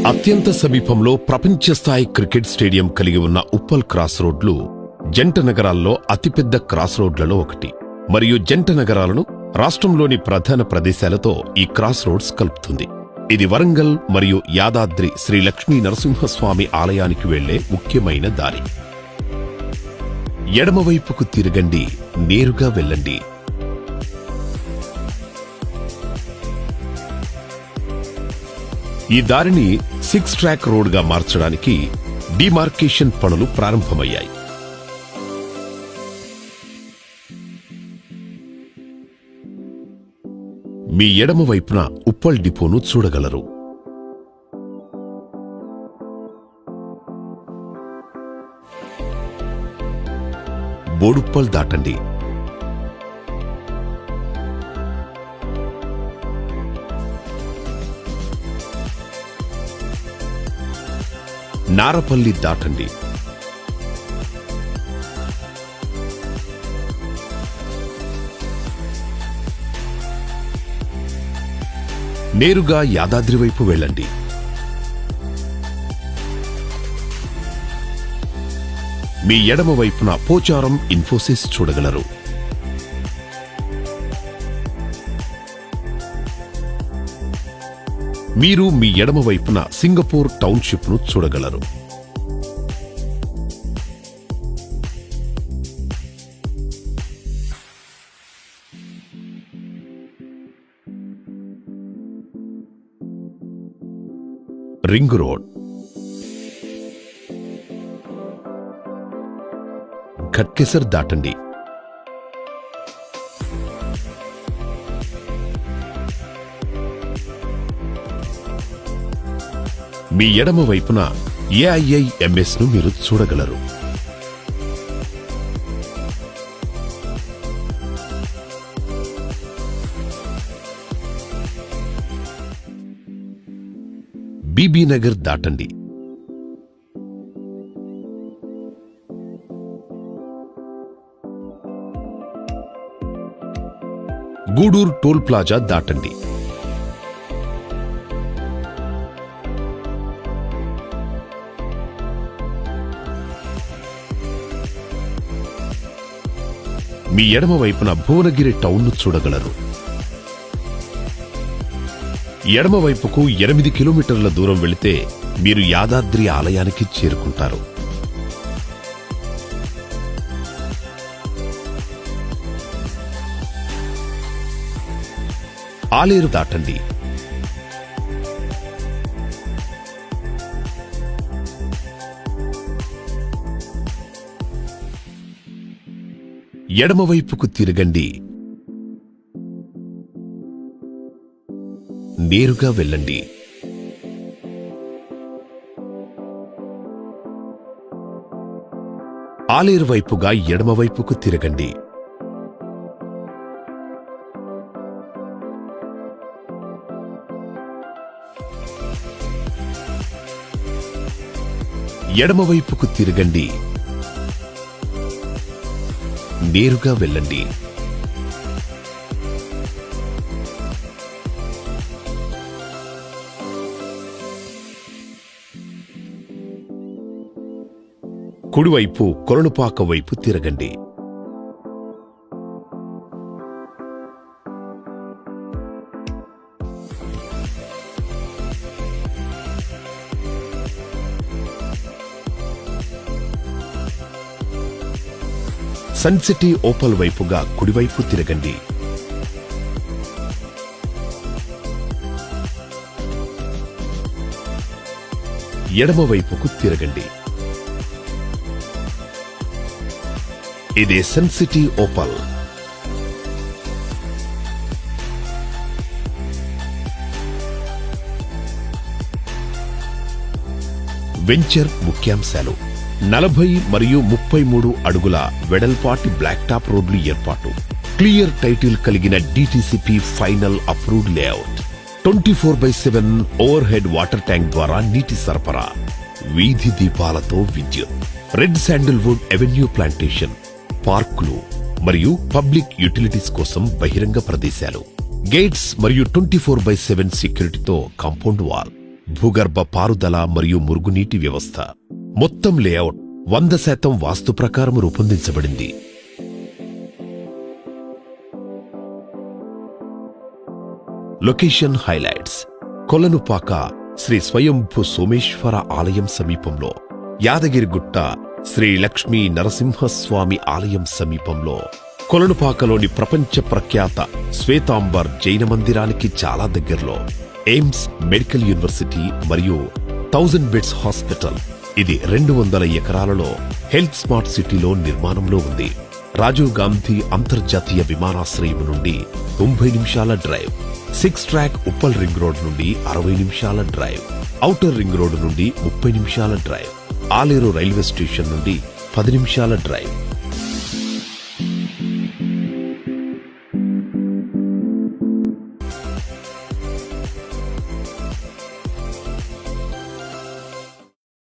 అత్యంత సమీపంలో ప్రపంచ స్థాయి క్రికెట్ స్టేడియం కలిగి ఉన్న ఉప్పల్ క్రాస్ రోడ్లు జంట నగరాల్లో అతిపెద్ద క్రాస్ రోడ్లలో ఒకటి. మరియు జంట నగరాలను రాష్ట్రంలోని ప్రధాన ప్రదేశాలతో ఈ క్రాస్ రోడ్స్ కలుపుతుంది. ఇది వరంగల్ మరియు యాదాద్రి శ్రీ లక్ష్మీ నరసింహస్వామి ఆలయానికి వెళ్లే ముఖ్యమైన దారి. ఎడమవైపుకు తిరగండి, నేరుగా వెళ్ళండి. ఈ దారిని 6 ట్రాక్ రోడ్గా మార్చడానికి డిమార్కేషన్ పనులు ప్రారంభమయ్యాయి. మీ ఎడమ వైపున ఉప్పల్ డిపోను చూడగలరు. బోడుప్పల్ దాటండి. నారపల్లి దాటండి. నేరుగా యాదాద్రి వైపు వెళ్ళండి. మీ ఎడమ వైపున పోచారం ఇన్ఫోసిస్ చూడగలరు. మీరు మీ ఎడమ వైపున సింగపూర్ టౌన్షిప్ ను చూడగలరు. రింగ్ రోడ్, ఘట్కేసర్ దాటండి. మీ ఎడమ వైపున AIIMS ను మీరు చూడగలరు. బీబీ నగర్ దాటండి. గూడూరు టోల్ ప్లాజా దాటండి. మీ ఎడమ వైపున భువనగిరి టౌన్ ను చూడగలరు. ఎడమ వైపుకు 8 కిలోమీటర్ల దూరం వెళితే మీరు యాదాద్రి ఆలయానికి చేరుకుంటారు. ఆలేరు దాటండి. ఎడమవైపుకు తిరగండి, నేరుగా వెళ్ళండి. ఆలేరు వైపుగా ఎడమవైపుకు తిరగండి. ఎడమవైపుకు తిరగండి, నేరుగా వెళ్ళండి. కుడివైపు కొరణుపాక వైపు తిరగండి. సన్ సిటీ ఓపల్ వైపుగా కుడివైపు తిరగండి. ఎడమవైపుకు తిరగండి. ఇదే సన్ సిటీ ఓపల్. వెంచర్ ముఖ్యాంశాలు: 40 మరియు 33 అడుగుల వెడల్పాటి బ్లాక్ టాప్ రోడ్లు ఏర్పాటు, క్లియర్ టైటిల్ కలిగిన DTCP final approved layout, 24/7 over head water tank ద్వారా నీటి సరఫరా, వీధి దీపాలతో విద్యుత్, రెడ్ శాండిల్వుడ్ ఎవెన్యూ ప్లాంటేషన్, పార్కులు మరియు పబ్లిక్ యుటిలిటీస్ కోసం బహిరంగ ప్రదేశాలు, గేట్స్ మరియు 24/7 సెక్యూరిటీతో కాంపౌండ్ వాల్, భూగర్భ పారుదల మరియు మురుగునీటి వ్యవస్థ. మొత్తం లేఅవుట్ 100% వాస్తు ప్రకారం రూపొందించబడింది. లొకేషన్ హైలైట్స్: కొలనుపాక శ్రీ స్వయంభూ సోమేశ్వర ఆలయం సమీపంలో, యాదగిరిగుట్ట శ్రీ లక్ష్మీ నరసింహస్వామి ఆలయం సమీపంలో, కొలనుపాకలోని ప్రపంచ ప్రఖ్యాత శ్వేతాంబర్ జైన మందిరానికి చాలా దగ్గరలో, ఎయిమ్స్ మెడికల్ యూనివర్సిటీ మరియు 1000 బెడ్స్ హాస్పిటల్. ఇది 200 ఎకరాలలో హెల్త్ స్మార్ట్ సిటీలో నిర్మాణంలో ఉంది. రాజీవ్ గాంధీ అంతర్జాతీయ విమానాశ్రయం నుండి 90 నిమిషాల drive, 6 track Uppal ring road నుండి 60 నిమిషాల డ్రైవ్, ఔటర్ రింగ్ రోడ్ నుండి 30 నిమిషాల డ్రైవ్, ఆలేరు రైల్వే స్టేషన్ నుండి 10 నిమిషాల డ్రైవ్.